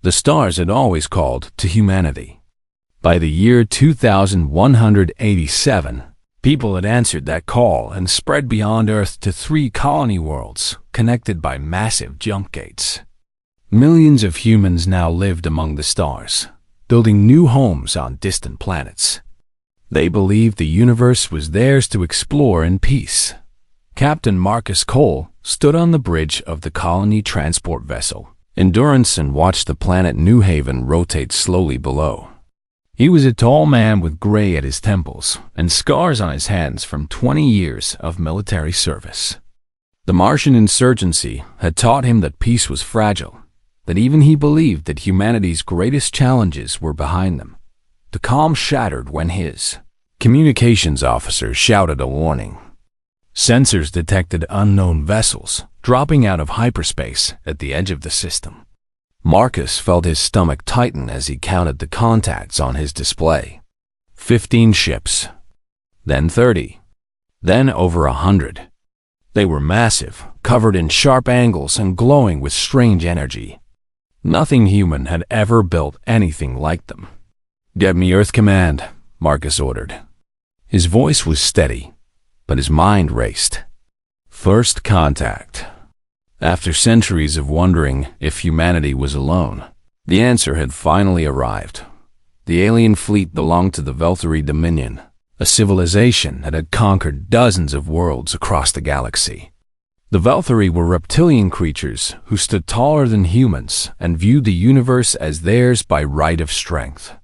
The stars had always called to humanity. By the year 2187, people had answered that call and spread beyond Earth to 3 colony worlds connected by massive jump gates. Millions of humans now lived among the stars, building new homes on distant planets. They believed the universe was theirs to explore in peace. Captain Marcus Cole stood on the bridge of the colony transport vessel Endurance and watched the planet New Haven rotate slowly below. He was a tall man with gray at his temples and scars on his hands from 20 years of military service. The Martian insurgency had taught him that peace was fragile, that even he believed that humanity's greatest challenges were behind them. The calm shattered when his communications officer shouted a warning. Sensors detected unknown vessels dropping out of hyperspace at the edge of the system. Marcus felt his stomach tighten as he counted the contacts on his display. 15 ships, then 30, then over 100. They were massive, covered in sharp angles and glowing with strange energy. Nothing human had ever built anything like them. "Get me Earth Command," Marcus ordered. His voice was steady, but his mind raced. First contact. After centuries of wondering if humanity was alone, the answer had finally arrived. The alien fleet belonged to the Velthari Dominion, a civilization that had conquered dozens of worlds across the galaxy. The Velthari were reptilian creatures who stood taller than humans and viewed the universe as theirs by right of strength.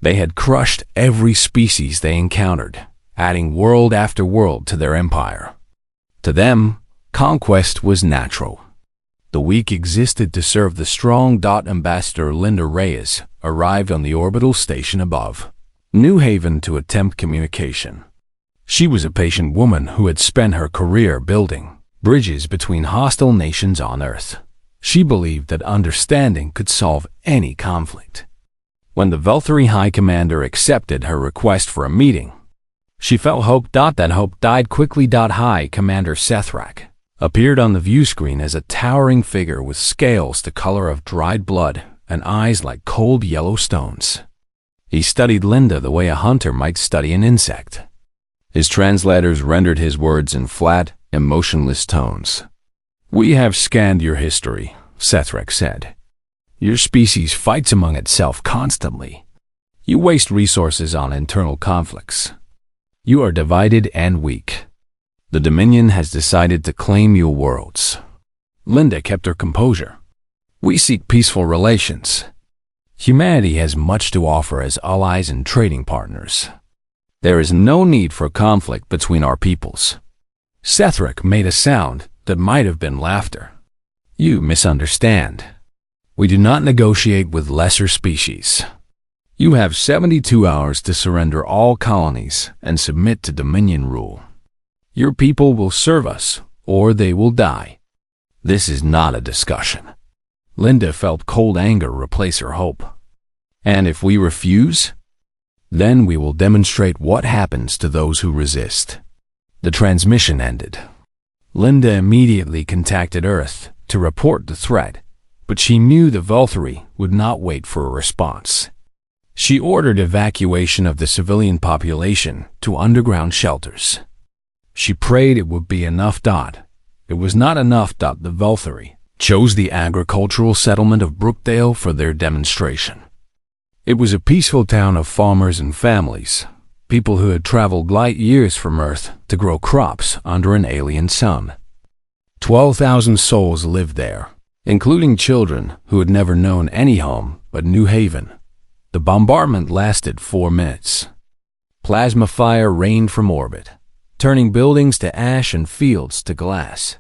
They had crushed every species they encountered, adding world after world to their empire. To them, conquest was natural. The weak existed to serve the strong. Ambassador Linda Reyes arrived on the orbital station above New Haven to attempt communication. She was a patient woman who had spent her career building bridges between hostile nations on Earth. She believed that understanding could solve any conflict. When the Velthari High Commander accepted her request for a meeting, she felt hope. That hope died quickly. High Commander Sethrak appeared on the view screen as a towering figure with scales the color of dried blood and eyes like cold yellow stones. He studied Linda the way a hunter might study an insect. His translators rendered his words in flat, emotionless tones. "We have scanned your history," Sethrak said. "Your species fights among itself constantly. You waste resources on internal conflicts. You are divided and weak. The Dominion has decided to claim your worlds." Linda kept her composure. "We seek peaceful relations. Humanity has much to offer as allies and trading partners. There is no need for conflict between our peoples." Sethrak made a sound that might have been laughter. "You misunderstand. We do not negotiate with lesser species. You have 72 hours to surrender all colonies and submit to Dominion rule. Your people will serve us, or they will die. This is not a discussion." Linda felt cold anger replace her hope. "And if we refuse? Then we will demonstrate what happens to those who resist." The transmission ended. Linda immediately contacted Earth to report the threat, but she knew the Velthari would not wait for a response. She ordered evacuation of the civilian population to underground shelters. She prayed it would be enough. It was not enough. The Velthari chose the agricultural settlement of Brookdale for their demonstration. It was a peaceful town of farmers and families, people who had traveled light years from Earth to grow crops under an alien sun. 12,000 souls lived there, including children who had never known any home but New Haven. The bombardment lasted 4 minutes. Plasma fire rained from orbit, turning buildings to ash and fields to glass.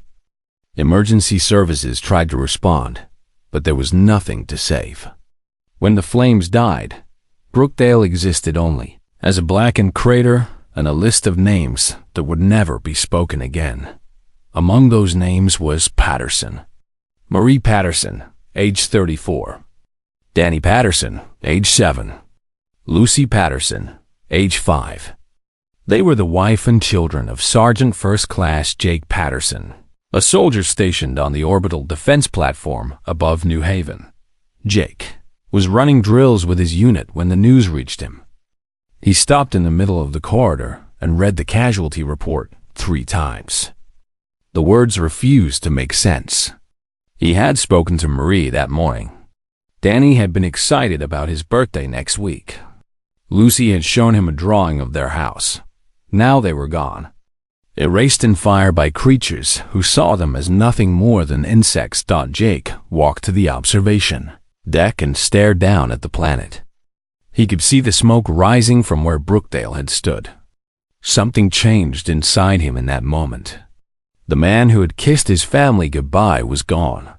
Emergency services tried to respond, but there was nothing to save. When the flames died, Brookdale existed only as a blackened crater and a list of names that would never be spoken again. Among those names was Patterson. Marie Patterson, age 34. Danny Patterson, age 7. Lucy Patterson, age 5. They were the wife and children of Sergeant First Class Jake Patterson, a soldier stationed on the orbital defense platform above New Haven. Jake was running drills with his unit when the news reached him. He stopped in the middle of the corridor and read the casualty report 3 times. The words refused to make sense. He had spoken to Marie that morning. Danny had been excited about his birthday next week. Lucy had shown him a drawing of their house. Now they were gone, erased in fire by creatures who saw them as nothing more than insects. Jake walked to the observation deck and stared down at the planet. He could see the smoke rising from where Brookdale had stood. Something changed inside him in that moment. The man who had kissed his family goodbye was gone.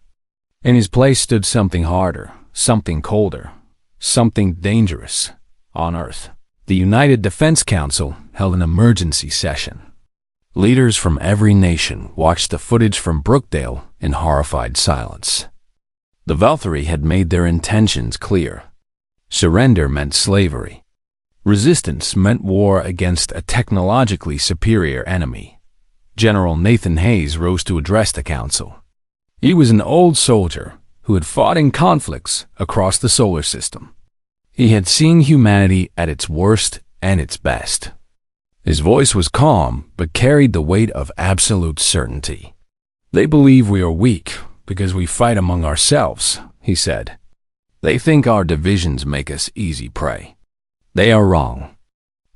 In his place stood something harder, something colder, something dangerous. On Earth, the United Defense Council held an emergency session. Leaders from every nation watched the footage from Brookdale in horrified silence. The Valkyrie had made their intentions clear. Surrender meant slavery. Resistance meant war against a technologically superior enemy. General Nathan Hayes rose to address the council. He was an old soldier who had fought in conflicts across the solar system. He had seen humanity at its worst and its best. His voice was calm but carried the weight of absolute certainty. They believe we are weak because we fight among ourselves, he said. They think our divisions make us easy prey. They are wrong.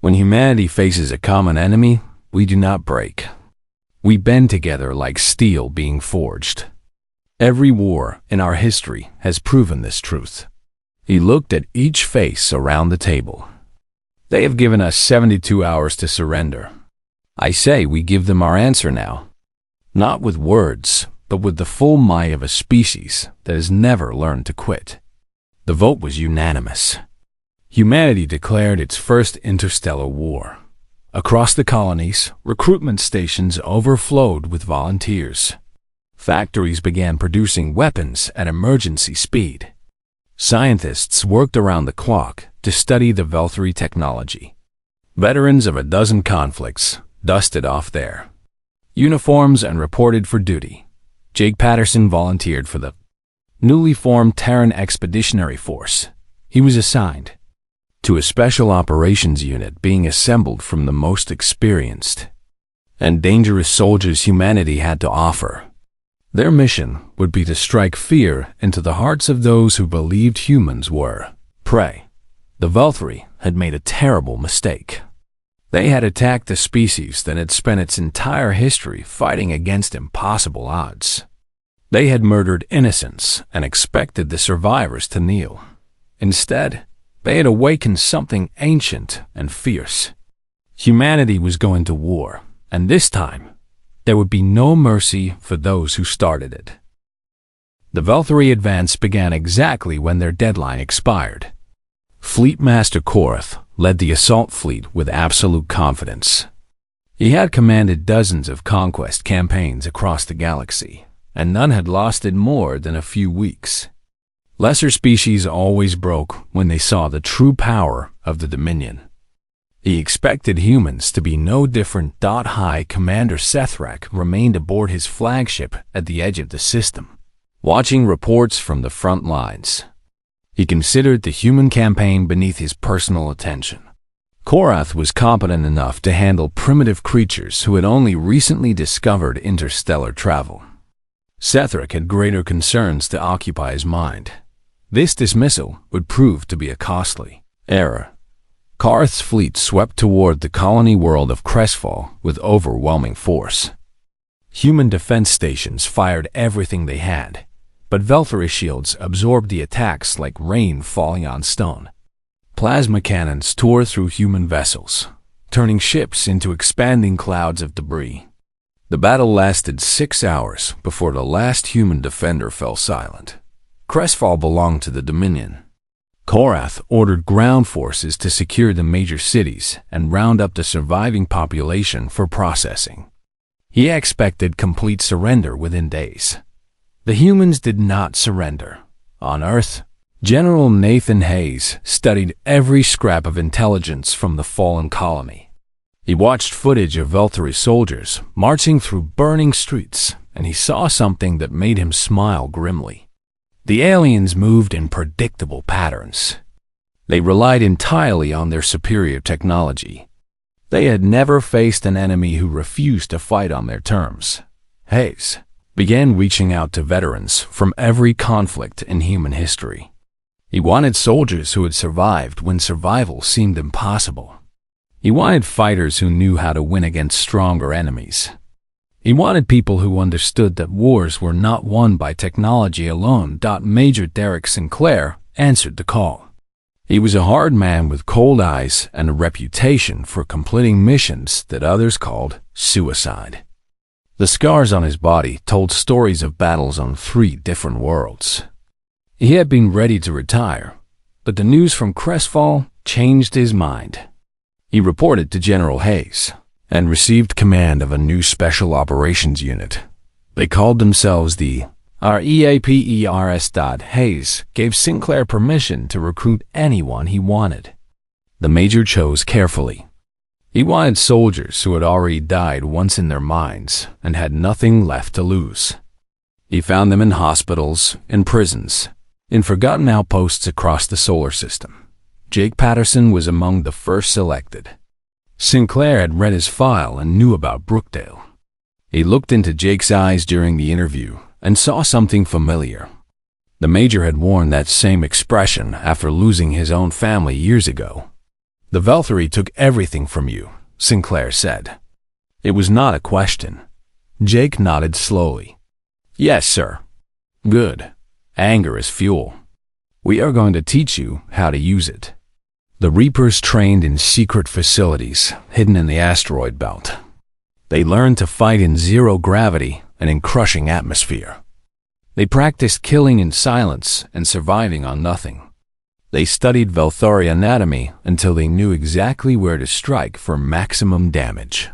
When humanity faces a common enemy, we do not break. We bend together like steel being forged. Every war in our history has proven this truth. He looked at each face around the table. They have given us 72 hours to surrender. I say we give them our answer now. Not with words, but with the full might of a species that has never learned to quit. The vote was unanimous. Humanity declared its first interstellar war. Across the colonies, recruitment stations overflowed with volunteers. Factories began producing weapons at emergency speed. Scientists worked around the clock to study the Valkyrie technology. Veterans of a dozen conflicts dusted off their uniforms and reported for duty. Jake Patterson volunteered for the newly formed Terran Expeditionary Force. He was assigned to a special operations unit being assembled from the most experienced and dangerous soldiers humanity had to offer. Their mission would be to strike fear into the hearts of those who believed humans were prey. The Valkyrie had made a terrible mistake. They had attacked a species that had spent its entire history fighting against impossible odds. They had murdered innocents and expected the survivors to kneel. Instead, they had awakened something ancient and fierce. Humanity was going to war, and this time, there would be no mercy for those who started it. The Valkyrie advance began exactly when their deadline expired. Fleet Master Korath led the assault fleet with absolute confidence. He had commanded dozens of conquest campaigns across the galaxy, and none had lasted more than a few weeks. Lesser species always broke when they saw the true power of the Dominion. He expected humans to be no different. High Commander Sethrak remained aboard his flagship at the edge of the system, watching reports from the front lines. He considered the human campaign beneath his personal attention. Korath was competent enough to handle primitive creatures who had only recently discovered interstellar travel. Sethrak had greater concerns to occupy his mind. This dismissal would prove to be a costly error. Korath's fleet swept toward the colony world of Crestfall with overwhelming force. Human defense stations fired everything they had, but Valkyrie shields absorbed the attacks like rain falling on stone. Plasma cannons tore through human vessels, turning ships into expanding clouds of debris. The battle lasted 6 hours before the last human defender fell silent. Crestfall belonged to the Dominion. Korath ordered ground forces to secure the major cities and round up the surviving population for processing. He expected complete surrender within days. The humans did not surrender. On Earth, General Nathan Hayes studied every scrap of intelligence from the fallen colony. He watched footage of Valkyrie soldiers marching through burning streets, and he saw something that made him smile grimly. The aliens moved in predictable patterns. They relied entirely on their superior technology. They had never faced an enemy who refused to fight on their terms. Hayes began reaching out to veterans from every conflict in human history. He wanted soldiers who had survived when survival seemed impossible. He wanted fighters who knew how to win against stronger enemies. He wanted people who understood that wars were not won by technology alone. Major Derek Sinclair answered the call. He was a hard man with cold eyes and a reputation for completing missions that others called suicide. The scars on his body told stories of battles on 3 different worlds. He had been ready to retire, but the news from Crestfall changed his mind. He reported to General Hayes and received command of a new Special Operations Unit. They called themselves the REAPERS. Hayes gave Sinclair permission to recruit anyone he wanted. The Major chose carefully. He wanted soldiers who had already died once in their minds and had nothing left to lose. He found them in hospitals, in prisons, in forgotten outposts across the solar system. Jake Patterson was among the first selected. Sinclair had read his file and knew about Brookdale. He looked into Jake's eyes during the interview and saw something familiar. The Major had worn that same expression after losing his own family years ago. "The Valkyrie took everything from you," Sinclair said. It was not a question. Jake nodded slowly. "Yes, sir." "Good. Anger is fuel. We are going to teach you how to use it." The Reapers trained in secret facilities hidden in the asteroid belt. They learned to fight in zero gravity and in crushing atmosphere. They practiced killing in silence and surviving on nothing. They studied Valthari anatomy until they knew exactly where to strike for maximum damage.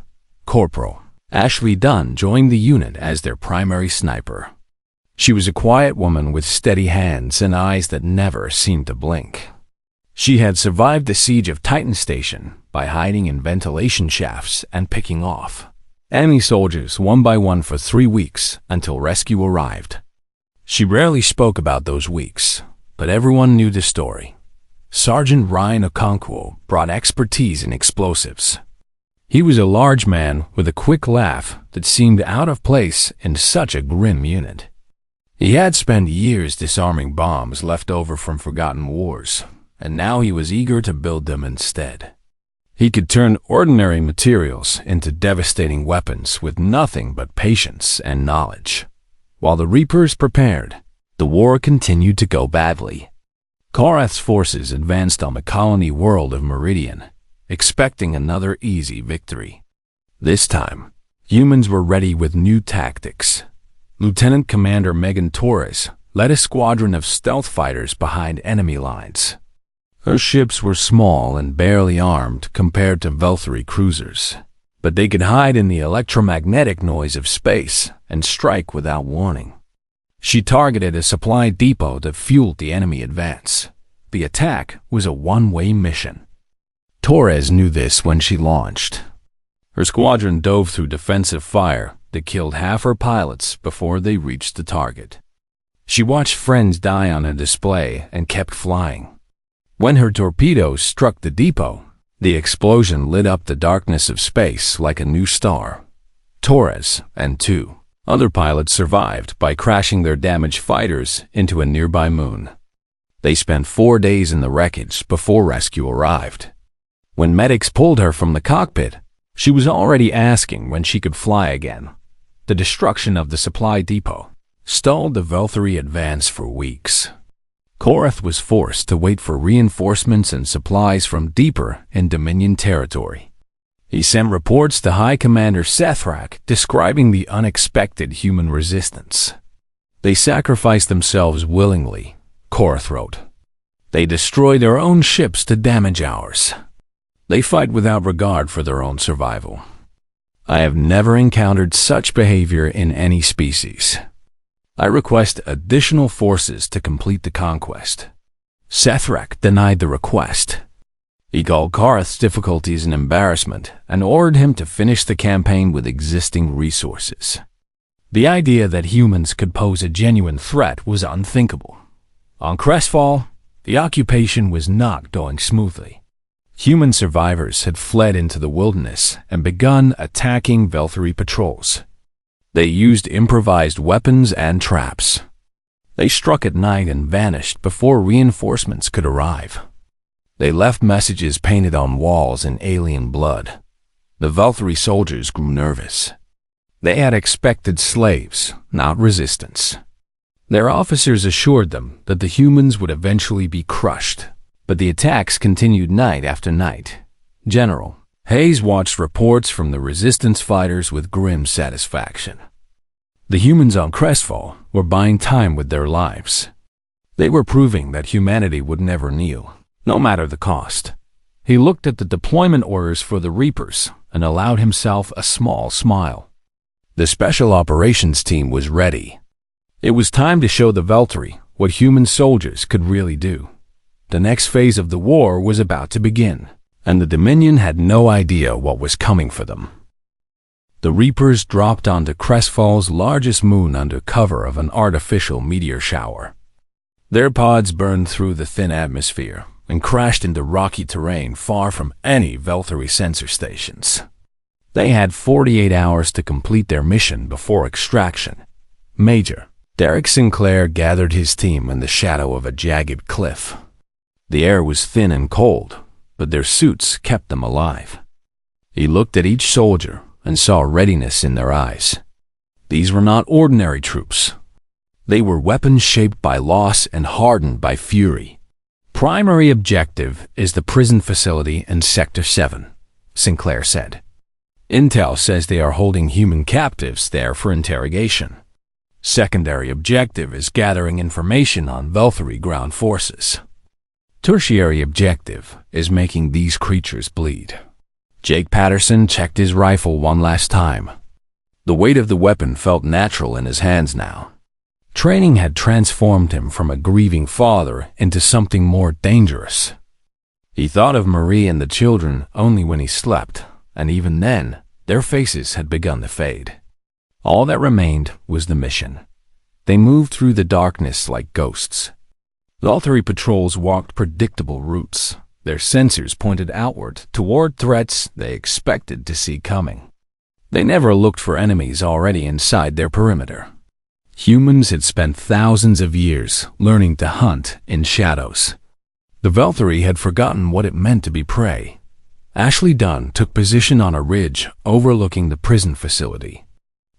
Corporal Ashley Dunn joined the unit as their primary sniper. She was a quiet woman with steady hands and eyes that never seemed to blink. She had survived the siege of Titan Station by hiding in ventilation shafts and picking off enemy soldiers one by one for 3 weeks until rescue arrived. She rarely spoke about those weeks, but everyone knew the story. Sergeant Ryan Okonkwo brought expertise in explosives. He was a large man with a quick laugh that seemed out of place in such a grim unit. He had spent years disarming bombs left over from forgotten wars, and now he was eager to build them instead. He could turn ordinary materials into devastating weapons with nothing but patience and knowledge. While the Reapers prepared, the war continued to go badly. Korath's forces advanced on the colony world of Meridian, expecting another easy victory. This time, humans were ready with new tactics. Lieutenant Commander Megan Torres led a squadron of stealth fighters behind enemy lines. Her ships were small and barely armed compared to Valkyrie cruisers, but they could hide in the electromagnetic noise of space and strike without warning. She targeted a supply depot that fueled the enemy advance. The attack was a one-way mission. Torres knew this when she launched. Her squadron dove through defensive fire that killed half her pilots before they reached the target. She watched friends die on a display and kept flying. When her torpedoes struck the depot, the explosion lit up the darkness of space like a new star. Torres and 2 other pilots survived by crashing their damaged fighters into a nearby moon. They spent 4 days in the wreckage before rescue arrived. When medics pulled her from the cockpit, she was already asking when she could fly again. The destruction of the supply depot stalled the Valkyrie advance for weeks. Korath was forced to wait for reinforcements and supplies from deeper in Dominion territory. He sent reports to High Commander Sethrak describing the unexpected human resistance. "They sacrificed themselves willingly," Korath wrote. "They destroy their own ships to damage ours. They fight without regard for their own survival. I have never encountered such behavior in any species. I request additional forces to complete the conquest." Sethrak denied the request. He called Korath's difficulties an embarrassment and ordered him to finish the campaign with existing resources. The idea that humans could pose a genuine threat was unthinkable. On Crestfall, the occupation was not going smoothly. Human survivors had fled into the wilderness and begun attacking Veltari patrols. They used improvised weapons and traps. They struck at night and vanished before reinforcements could arrive. They left messages painted on walls in alien blood. The Veltari soldiers grew nervous. They had expected slaves, not resistance. Their officers assured them that the humans would eventually be crushed, but the attacks continued night after night. General Hayes watched reports from the resistance fighters with grim satisfaction. The humans on Crestfall were buying time with their lives. They were proving that humanity would never kneel, no matter the cost. He looked at the deployment orders for the Reapers and allowed himself a small smile. The Special Operations Team was ready. It was time to show the Veltari what human soldiers could really do. The next phase of the war was about to begin, and the Dominion had no idea what was coming for them. The Reapers dropped onto Crestfall's largest moon under cover of an artificial meteor shower. Their pods burned through the thin atmosphere and crashed into rocky terrain far from any Veltari sensor stations. They had 48 hours to complete their mission before extraction. Major Derek Sinclair gathered his team in the shadow of a jagged cliff. The air was thin and cold, but their suits kept them alive. He looked at each soldier and saw readiness in their eyes. These were not ordinary troops. They were weapons shaped by loss and hardened by fury. Primary objective is the prison facility in Sector 7, Sinclair said. Intel says they are holding human captives there for interrogation. Secondary objective is gathering information on Veltari ground forces. Tertiary objective is making these creatures bleed. Jake Patterson checked his rifle one last time. The weight of the weapon felt natural in his hands now. Training had transformed him from a grieving father into something more dangerous. He thought of Marie and the children only when he slept, and even then, their faces had begun to fade. All that remained was the mission. They moved through the darkness like ghosts. Veltari patrols walked predictable routes. Their sensors pointed outward toward threats they expected to see coming. They never looked for enemies already inside their perimeter. Humans had spent thousands of years learning to hunt in shadows. The Veltari had forgotten what it meant to be prey. Ashley Dunn took position on a ridge overlooking the prison facility.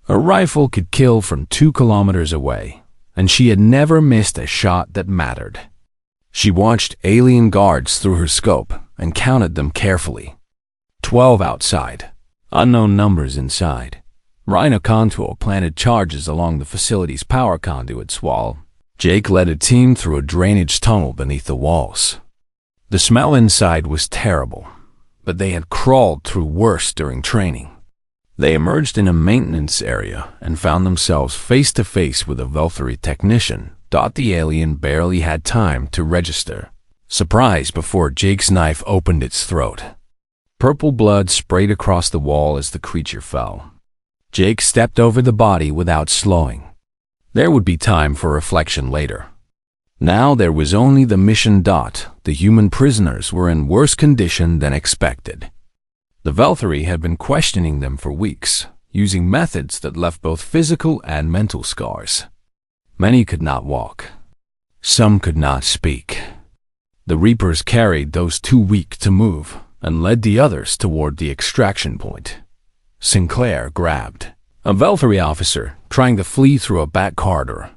Her rifle could kill from 2 kilometers away, and she had never missed a shot that mattered. She watched alien guards through her scope and counted them carefully. 12 outside, unknown numbers inside. Rhino Contour planted charges along the facility's power conduits while Jake led a team through a drainage tunnel beneath the walls. The smell inside was terrible, but they had crawled through worse during training. They emerged in a maintenance area and found themselves face to face with a Veltari technician. The alien barely had time to register, surprised before Jake's knife opened its throat. Purple blood sprayed across the wall as the creature fell. Jake stepped over the body without slowing. There would be time for reflection later. Now there was only the mission. The human prisoners were in worse condition than expected. The Veltari had been questioning them for weeks, using methods that left both physical and mental scars. Many could not walk. Some could not speak. The Reapers carried those too weak to move and led the others toward the extraction point. Sinclair grabbed a Veltari officer trying to flee through a back corridor.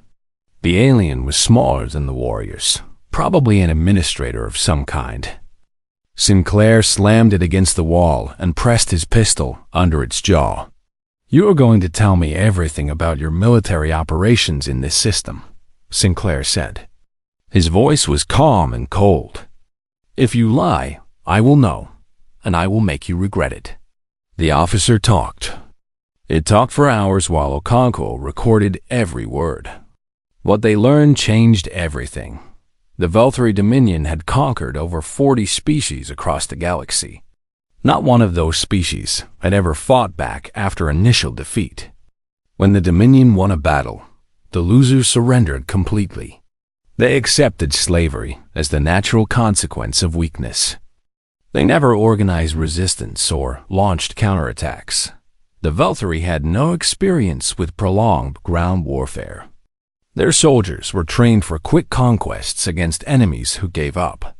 The alien was smaller than the warriors, probably an administrator of some kind. Sinclair slammed it against the wall and pressed his pistol under its jaw. "You are going to tell me everything about your military operations in this system," Sinclair said. His voice was calm and cold. "If you lie, I will know, and I will make you regret it." The officer talked. It talked for hours while Okonkwo recorded every word. What they learned changed everything. The Veltari Dominion had conquered over 40 species across the galaxy. Not one of those species had ever fought back after initial defeat. When the Dominion won a battle, the losers surrendered completely. They accepted slavery as the natural consequence of weakness. They never organized resistance or launched counterattacks. The Velthari had no experience with prolonged ground warfare. Their soldiers were trained for quick conquests against enemies who gave up.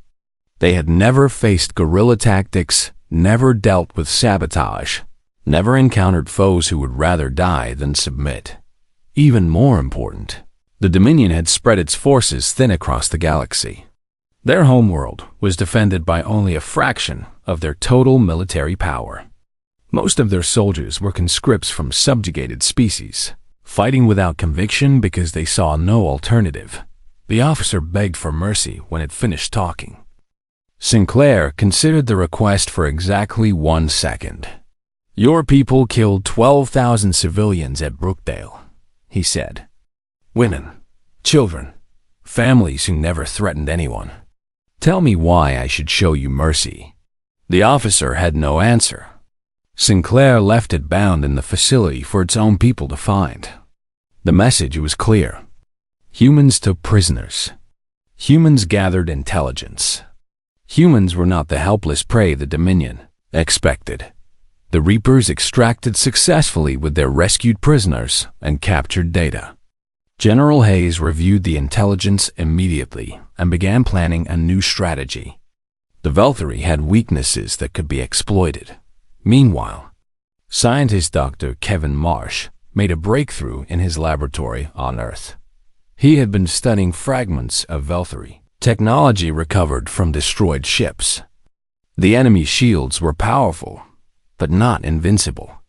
They had never faced guerrilla tactics, never dealt with sabotage, never encountered foes who would rather die than submit. Even more important, the Dominion had spread its forces thin across the galaxy. Their homeworld was defended by only a fraction of their total military power. Most of their soldiers were conscripts from subjugated species, fighting without conviction because they saw no alternative. The officer begged for mercy when it finished talking. Sinclair considered the request for exactly 1 second. "Your people killed 12,000 civilians at Brookdale," he said. "Women, children, families who never threatened anyone. Tell me why I should show you mercy." The officer had no answer. Sinclair left it bound in the facility for its own people to find. The message was clear. Humans took prisoners. Humans gathered intelligence. Humans were not the helpless prey the Dominion expected. The Reapers extracted successfully with their rescued prisoners and captured data. General Hayes reviewed the intelligence immediately and began planning a new strategy. The Velthari had weaknesses that could be exploited. Meanwhile, scientist Dr. Kevin Marsh made a breakthrough in his laboratory on Earth. He had been studying fragments of Velthari technology recovered from destroyed ships. The enemy shields were powerful, but not invincible.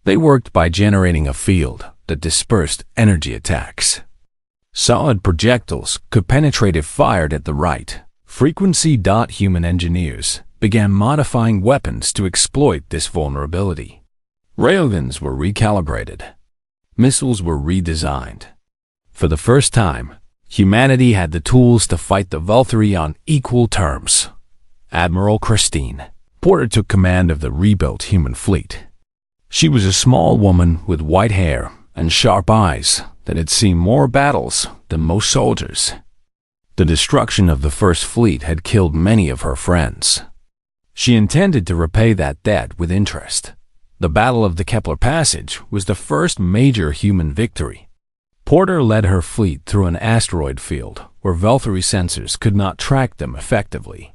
They worked by generating a field that dispersed energy attacks. Solid projectiles could penetrate if fired at the right frequency. Human engineers began modifying weapons to exploit this vulnerability. Railguns were recalibrated. Missiles were redesigned. For the first time, humanity had the tools to fight the Velthari on equal terms. Admiral Christine Porter took command of the rebuilt human fleet. She was a small woman with white hair and sharp eyes that had seen more battles than most soldiers. The destruction of the First Fleet had killed many of her friends. She intended to repay that debt with interest. The Battle of the Kepler Passage was the first major human victory. Porter led her fleet through an asteroid field where Velthari sensors could not track them effectively.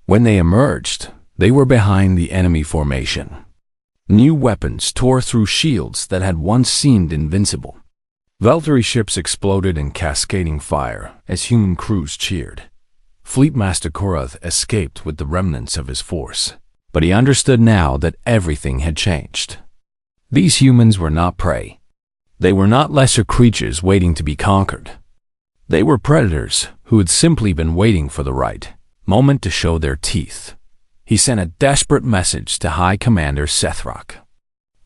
When they emerged, they were behind the enemy formation. New weapons tore through shields that had once seemed invincible. Velthari ships exploded in cascading fire as human crews cheered. Fleetmaster Korath escaped with the remnants of his force, but he understood now that everything had changed. These humans were not prey. They were not lesser creatures waiting to be conquered. They were predators who had simply been waiting for the right moment to show their teeth. He sent a desperate message to High Commander Sethrak.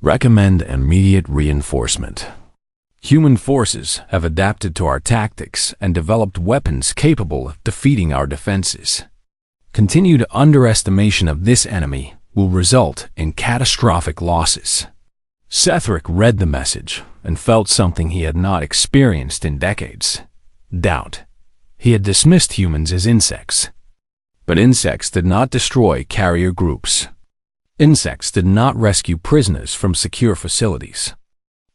"Recommend immediate reinforcement. Human forces have adapted to our tactics and developed weapons capable of defeating our defenses. Continued underestimation of this enemy will result in catastrophic losses." Sethrak read the message and felt something he had not experienced in decades: doubt. He had dismissed humans as insects. But insects did not destroy carrier groups. Insects did not rescue prisoners from secure facilities.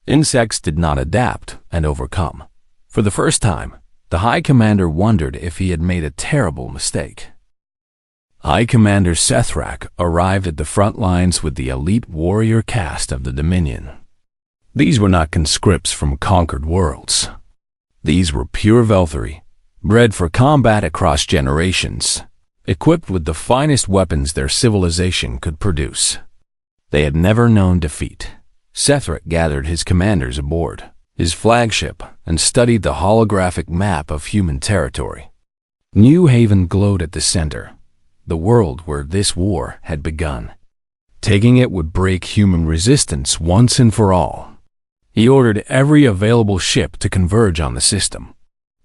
Insects did not adapt and overcome. For the first time, the High Commander wondered if he had made a terrible mistake. High Commander Sethrak arrived at the front lines with the elite warrior caste of the Dominion. These were not conscripts from conquered worlds. These were pure Velthari, bred for combat across generations, equipped with the finest weapons their civilization could produce. They had never known defeat. Sethrak gathered his commanders aboard his flagship and studied the holographic map of human territory. New Haven glowed at the center, the world where this war had begun. Taking it would break human resistance once and for all. He ordered every available ship to converge on the system.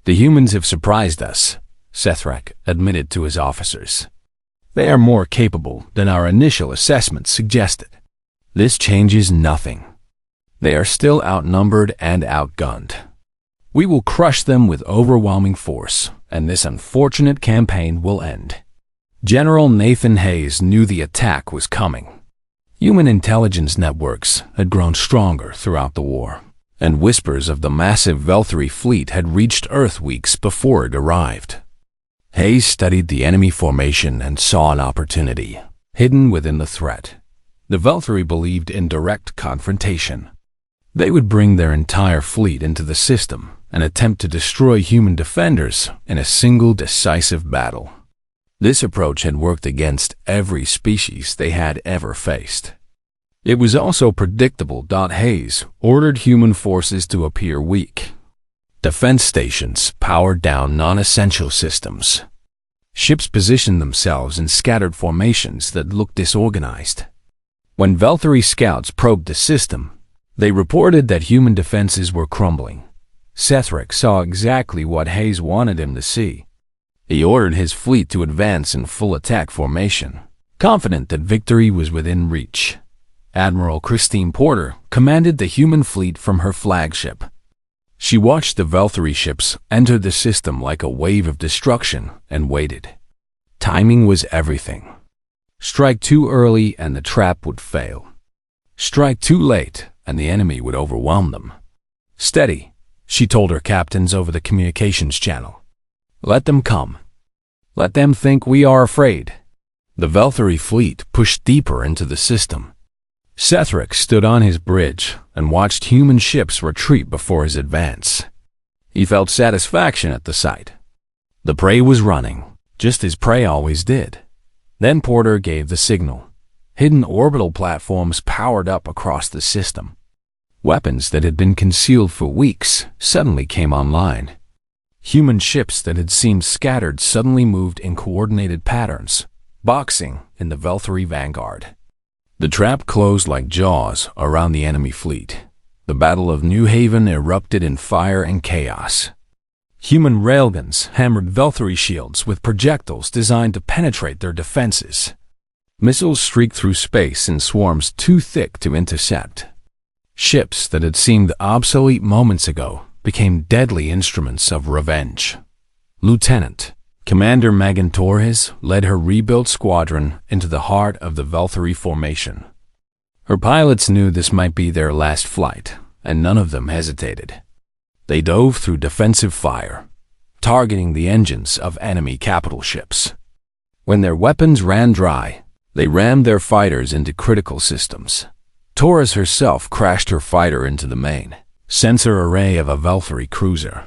"The humans have surprised us," Sethrak admitted to his officers. "They are more capable than our initial assessment suggested. This changes nothing. They are still outnumbered and outgunned. We will crush them with overwhelming force, and this unfortunate campaign will end. General Nathan Hayes knew the attack was coming. Human intelligence networks had grown stronger throughout the war, and whispers of the massive Veltari fleet had reached Earth weeks before it arrived. Hayes studied the enemy formation and saw an opportunity, hidden within the threat. The Veltari believed in direct confrontation. They would bring their entire fleet into the system and attempt to destroy human defenders in a single decisive battle. This approach had worked against every species they had ever faced. It was also predictable. Hayes ordered human forces to appear weak. Defense stations powered down non-essential systems. Ships positioned themselves in scattered formations that looked disorganized. When Veltari scouts probed the system, they reported that human defenses were crumbling. Sethric saw exactly what Hayes wanted him to see. He ordered his fleet to advance in full attack formation, confident that victory was within reach. Admiral Christine Porter commanded the human fleet from her flagship. She watched the Veltari ships enter the system like a wave of destruction and waited. Timing was everything. Strike too early and the trap would fail. Strike too late and the enemy would overwhelm them. "Steady," she told her captains over the communications channel. "Let them come. Let them think we are afraid." The Veltari fleet pushed deeper into the system. Sethric stood on his bridge and watched human ships retreat before his advance. He felt satisfaction at the sight. The prey was running, just as prey always did. Then Porter gave the signal. Hidden orbital platforms powered up across the system. Weapons that had been concealed for weeks suddenly came online. Human ships that had seemed scattered suddenly moved in coordinated patterns, boxing in the Veltari vanguard. The trap closed like jaws around the enemy fleet. The Battle of New Haven erupted in fire and chaos. Human railguns hammered Veltari shields with projectiles designed to penetrate their defenses. Missiles streaked through space in swarms too thick to intercept. Ships that had seemed obsolete moments ago became deadly instruments of revenge. Lieutenant Commander Megan Torres led her rebuilt squadron into the heart of the Veltari formation. Her pilots knew this might be their last flight, and none of them hesitated. They dove through defensive fire, targeting the engines of enemy capital ships. When their weapons ran dry, they rammed their fighters into critical systems. Torres herself crashed her fighter into the main sensor array of a Veltari cruiser.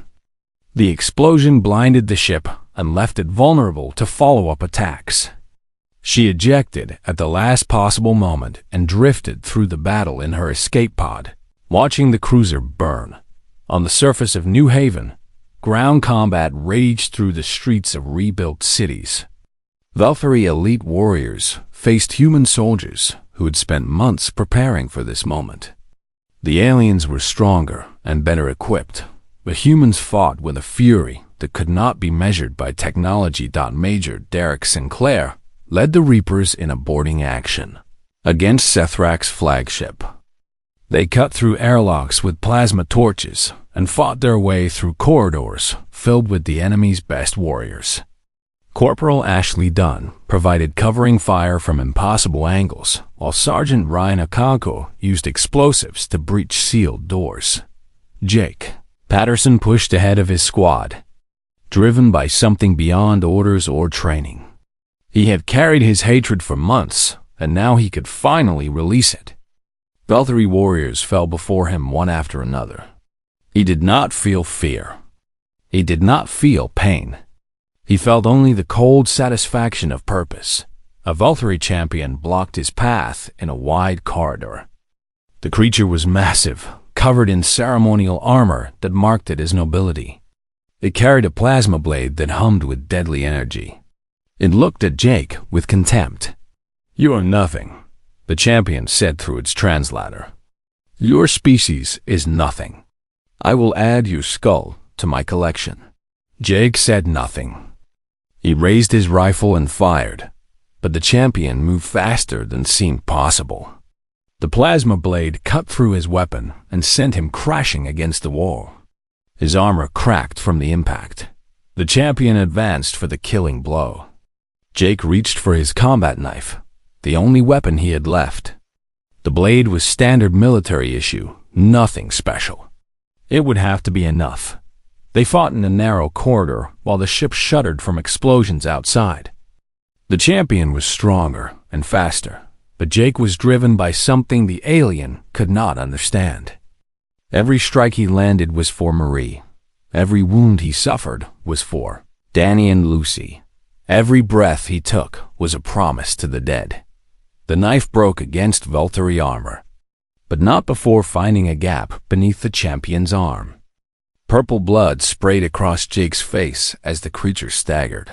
The explosion blinded the ship and left it vulnerable to follow-up attacks. She ejected at the last possible moment and drifted through the battle in her escape pod, watching the cruiser burn. On the surface of New Haven, ground combat raged through the streets of rebuilt cities. Veltari elite warriors faced human soldiers who had spent months preparing for this moment. The aliens were stronger and better equipped, but humans fought with a fury that could not be measured by technology. Major Derek Sinclair led the Reapers in a boarding action against Sethrac's flagship. They cut through airlocks with plasma torches and fought their way through corridors filled with the enemy's best warriors. Corporal Ashley Dunn provided covering fire from impossible angles, while Sergeant Ryan Akako used explosives to breach sealed doors. Jake Patterson pushed ahead of his squad, driven by something beyond orders or training. He had carried his hatred for months, and now he could finally release it. Veltari warriors fell before him one after another. He did not feel fear. He did not feel pain. He felt only the cold satisfaction of purpose. A Veltari champion blocked his path in a wide corridor. The creature was massive, covered in ceremonial armor that marked it as nobility. It carried a plasma blade that hummed with deadly energy. It looked at Jake with contempt. "You are nothing," the champion said through its translator. "Your species is nothing. I will add your skull to my collection." Jake said nothing. He raised his rifle and fired, but the champion moved faster than seemed possible. The plasma blade cut through his weapon and sent him crashing against the wall. His armor cracked from the impact. The champion advanced for the killing blow. Jake reached for his combat knife, the only weapon he had left. The blade was standard military issue, nothing special. It would have to be enough. They fought in a narrow corridor while the ship shuddered from explosions outside. The champion was stronger and faster, but Jake was driven by something the alien could not understand. Every strike he landed was for Marie. Every wound he suffered was for Danny and Lucy. Every breath he took was a promise to the dead. The knife broke against Valtteri armor, but not before finding a gap beneath the champion's arm. Purple blood sprayed across Jake's face as the creature staggered.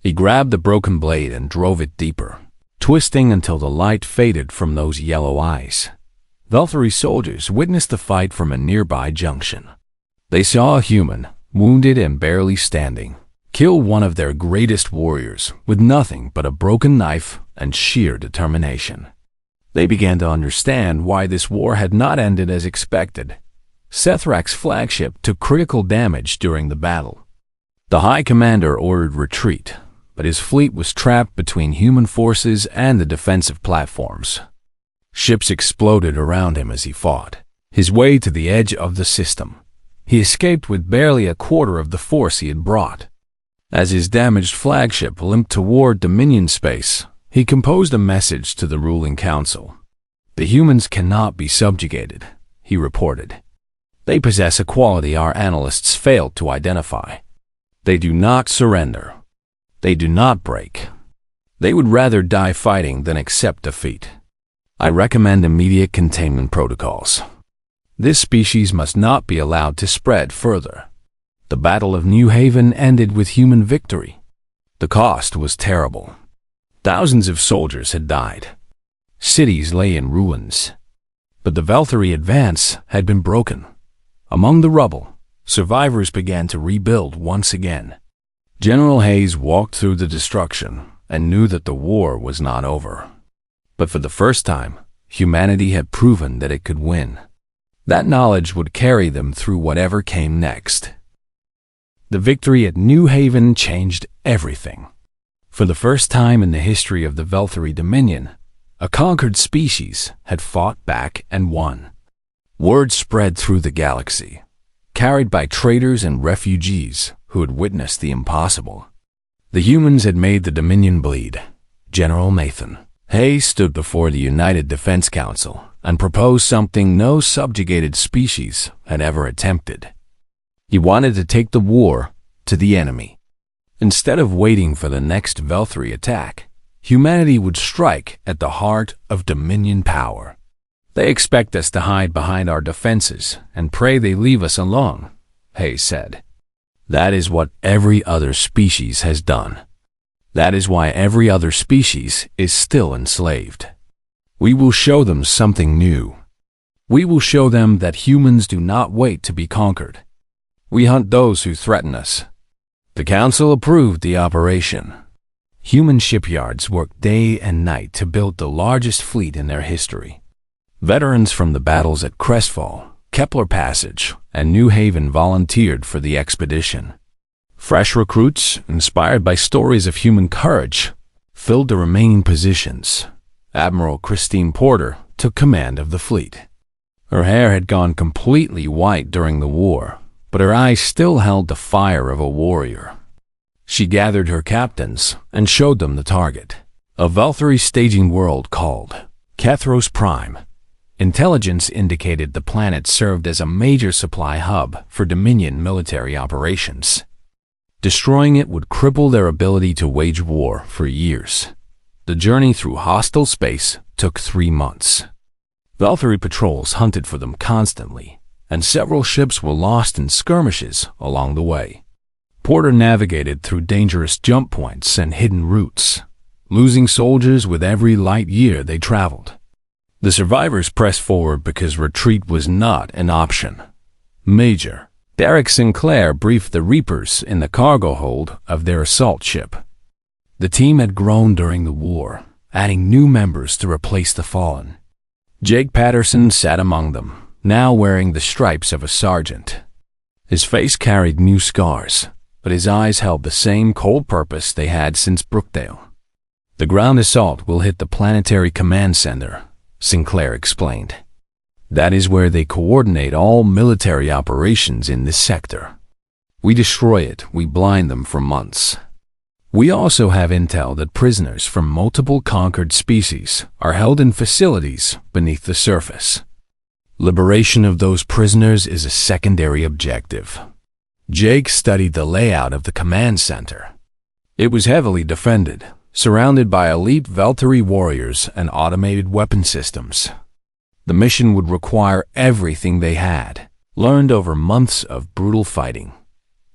He grabbed the broken blade and drove it deeper, twisting until the light faded from those yellow eyes. Valtteri's soldiers witnessed the fight from a nearby junction. They saw a human, wounded and barely standing, kill one of their greatest warriors with nothing but a broken knife and sheer determination. They began to understand why this war had not ended as expected. Sethrak's flagship took critical damage during the battle. The High Commander ordered retreat, but his fleet was trapped between human forces and the defensive platforms. Ships exploded around him as he fought, his way to the edge of the system. He escaped with barely a quarter of the force he had brought. As his damaged flagship limped toward Dominion space, he composed a message to the ruling council. "The humans cannot be subjugated," he reported. "They possess a quality our analysts failed to identify. They do not surrender. They do not break. They would rather die fighting than accept defeat. I recommend immediate containment protocols. This species must not be allowed to spread further." The Battle of New Haven ended with human victory. The cost was terrible. Thousands of soldiers had died. Cities lay in ruins. But the Valtteri advance had been broken. Among the rubble, survivors began to rebuild once again. General Hayes walked through the destruction and knew that the war was not over. But for the first time, humanity had proven that it could win. That knowledge would carry them through whatever came next. The victory at New Haven changed everything. For the first time in the history of the Valtteri Dominion, a conquered species had fought back and won. Word spread through the galaxy, carried by traders and refugees who had witnessed the impossible. The humans had made the Dominion bleed. General Nathan Hayes stood before the United Defense Council and proposed something no subjugated species had ever attempted. He wanted to take the war to the enemy. Instead of waiting for the next Valtteri attack, humanity would strike at the heart of Dominion power. "They expect us to hide behind our defenses and pray they leave us alone," Hayes said. "That is what every other species has done. That is why every other species is still enslaved. We will show them something new. We will show them that humans do not wait to be conquered. We hunt those who threaten us." The council approved the operation. Human shipyards worked day and night to build the largest fleet in their history. Veterans from the battles at Crestfall, Kepler Passage, and New Haven volunteered for the expedition. Fresh recruits, inspired by stories of human courage, filled the remaining positions. Admiral Christine Porter took command of the fleet. Her hair had gone completely white during the war, but her eyes still held the fire of a warrior. She gathered her captains and showed them the target, a Valtteri staging world called Kethros Prime. Intelligence indicated the planet served as a major supply hub for Dominion military operations. Destroying it would cripple their ability to wage war for years. The journey through hostile space took 3 months. Valtteri patrols hunted for them constantly, and several ships were lost in skirmishes along the way. Porter navigated through dangerous jump points and hidden routes, losing soldiers with every light year they traveled. The survivors pressed forward because retreat was not an option. Major Derek Sinclair briefed the Reapers in the cargo hold of their assault ship. The team had grown during the war, adding new members to replace the fallen. Jake Patterson sat among them, now wearing the stripes of a sergeant. His face carried new scars, but his eyes held the same cold purpose they had since Brookdale. "The ground assault will hit the planetary command center," Sinclair explained. "That is where they coordinate all military operations in this sector. We destroy it, we blind them for months. We also have intel that prisoners from multiple conquered species are held in facilities beneath the surface. Liberation of those prisoners is a secondary objective." Jake studied the layout of the command center. It was heavily defended, surrounded by elite Valkyrie warriors and automated weapon systems. The mission would require everything they had, learned over months of brutal fighting.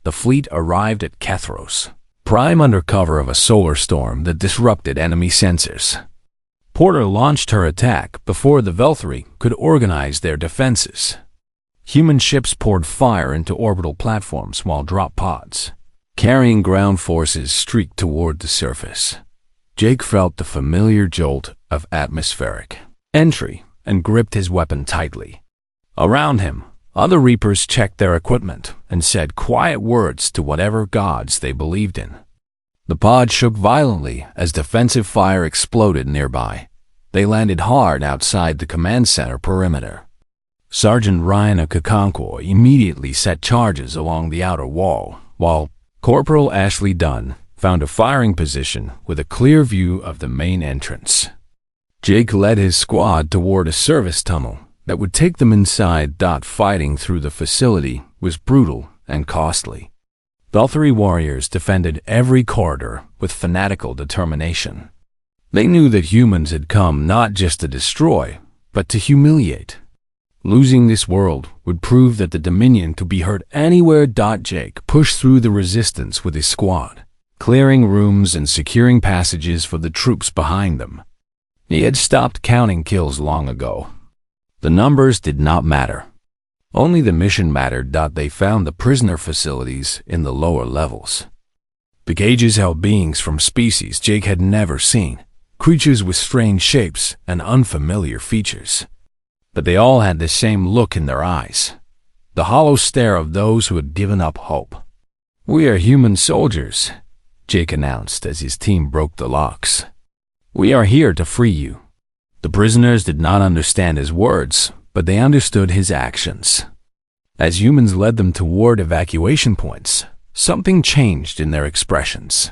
The fleet arrived at Kethros, prime under cover of a solar storm that disrupted enemy sensors. Porter launched her attack before the Valkyrie could organize their defenses. Human ships poured fire into orbital platforms while drop pods, carrying ground forces, streaked toward the surface. Jake felt the familiar jolt of atmospheric entry and gripped his weapon tightly. Around him, other Reapers checked their equipment and said quiet words to whatever gods they believed in. The pod shook violently as defensive fire exploded nearby. They landed hard outside the command center perimeter. Sergeant Ryan Okakonkwo immediately set charges along the outer wall, while Corporal Ashley Dunn found a firing position with a clear view of the main entrance. Jake led his squad toward a service tunnel that would take them inside. Fighting through the facility was brutal and costly. Valkyrie warriors defended every corridor with fanatical determination. They knew that humans had come not just to destroy, but to humiliate. Losing this world would prove that the Dominion could be heard anywhere. Jake pushed through the resistance with his squad, clearing rooms and securing passages for the troops behind them. He had stopped counting kills long ago. The numbers did not matter. Only the mission mattered. They found the prisoner facilities in the lower levels. The cages held beings from species Jake had never seen, creatures with strange shapes and unfamiliar features. But they all had the same look in their eyes, the hollow stare of those who had given up hope. "We are human soldiers," Jake announced as his team broke the locks. "We are here to free you." The prisoners did not understand his words, but they understood his actions. As humans led them toward evacuation points, something changed in their expressions.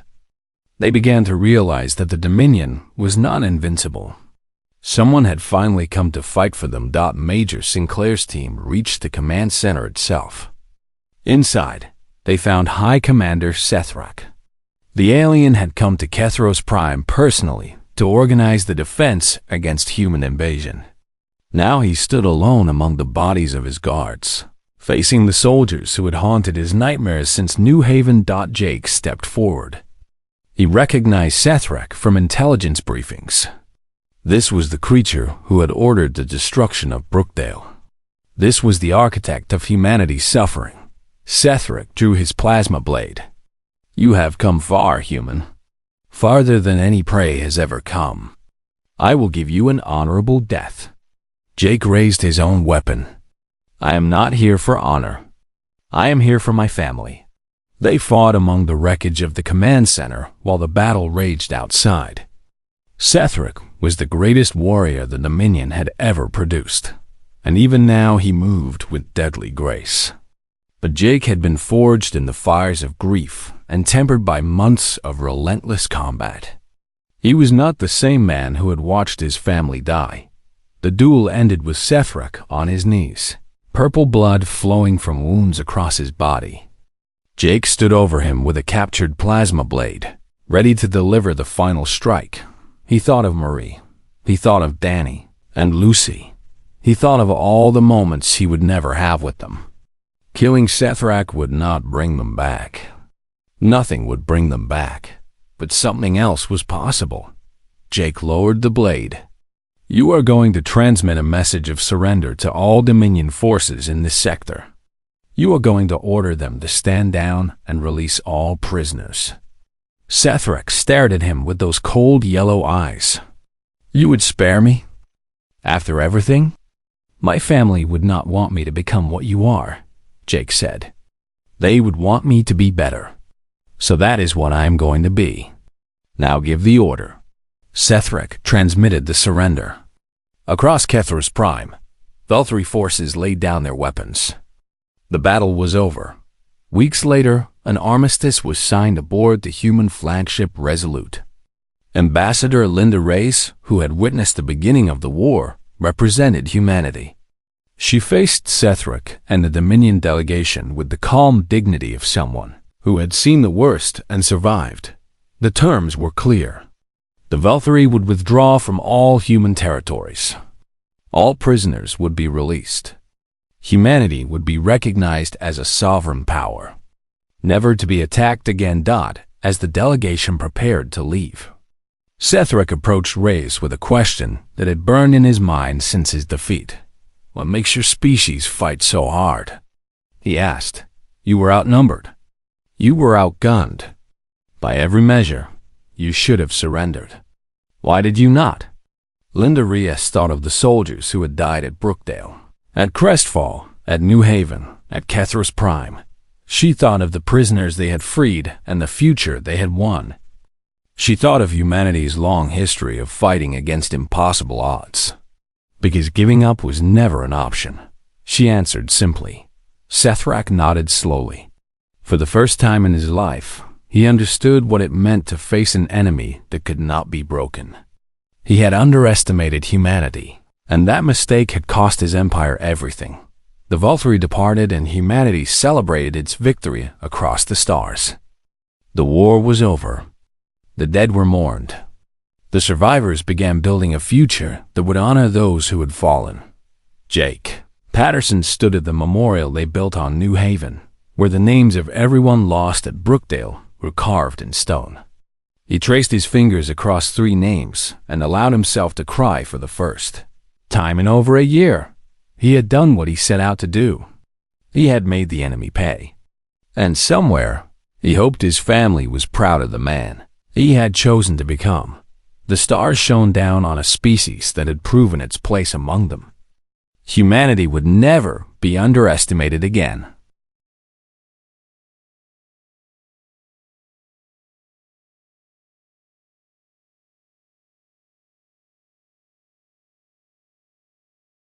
They began to realize that the Dominion was not invincible. Someone had finally come to fight for them. Major Sinclair's team reached the command center itself. Inside, they found High Commander Sethrak. The alien had come to Kethros Prime personally to organize the defense against human invasion. Now he stood alone among the bodies of his guards, facing the soldiers who had haunted his nightmares since New Haven. Jake stepped forward. He recognized Sethrak from intelligence briefings. This was the creature who had ordered the destruction of Brookdale. This was the architect of humanity's suffering. Sethrak drew his plasma blade. "You have come far, human. Farther than any prey has ever come. I will give you an honorable death." Jake raised his own weapon. "I am not here for honor. I am here for my family." They fought among the wreckage of the command center while the battle raged outside. Sethrak was the greatest warrior the Dominion had ever produced, and even now he moved with deadly grace. But Jake had been forged in the fires of grief and tempered by months of relentless combat. He was not the same man who had watched his family die. The duel ended with Sethrak on his knees, purple blood flowing from wounds across his body. Jake stood over him with a captured plasma blade, ready to deliver the final strike. He thought of Marie. He thought of Danny and Lucy. He thought of all the moments he would never have with them. Killing Sethrak would not bring them back. Nothing would bring them back, but something else was possible. Jake lowered the blade. "You are going to transmit a message of surrender to all Dominion forces in this sector. You are going to order them to stand down and release all prisoners." Sethrak stared at him with those cold yellow eyes. "You would spare me? After everything?" "My family would not want me to become what you are," Jake said. They would want me to be better. So that is what I am going to be. Now give the order. Sethrak transmitted the surrender. Across Kethros Prime, Valkyrie forces laid down their weapons. The battle was over. Weeks later, an armistice was signed aboard the human flagship Resolute. Ambassador Linda Reyes, who had witnessed the beginning of the war, represented humanity. She faced Sethrak and the Dominion delegation with the calm dignity of someone who had seen the worst and survived. The terms were clear. The Valkyrie would withdraw from all human territories. All prisoners would be released. Humanity would be recognized as a sovereign power, never to be attacked again. As the delegation prepared to leave, Sethrak approached Reyes with a question that had burned in his mind since his defeat. What makes your species fight so hard? He asked. You were outnumbered. You were outgunned. By every measure, you should have surrendered. Why did you not? Linda Reyes thought of the soldiers who had died at Brookdale, at Crestfall, at New Haven, at Kethros Prime. She thought of the prisoners they had freed and the future they had won. She thought of humanity's long history of fighting against impossible odds. Because giving up was never an option. She answered simply. Sethrak nodded slowly. For the first time in his life, he understood what it meant to face an enemy that could not be broken. He had underestimated humanity, and that mistake had cost his empire everything. The Valkyrie departed and humanity celebrated its victory across the stars. The war was over. The dead were mourned. The survivors began building a future that would honor those who had fallen. Jake Patterson stood at the memorial they built on New Haven, where the names of everyone lost at Brookdale were carved in stone. He traced his fingers across 3 names and allowed himself to cry for the first time in over a year. He had done what he set out to do. He had made the enemy pay. And somewhere, he hoped his family was proud of the man he had chosen to become. The stars shone down on a species that had proven its place among them. Humanity would never be underestimated again.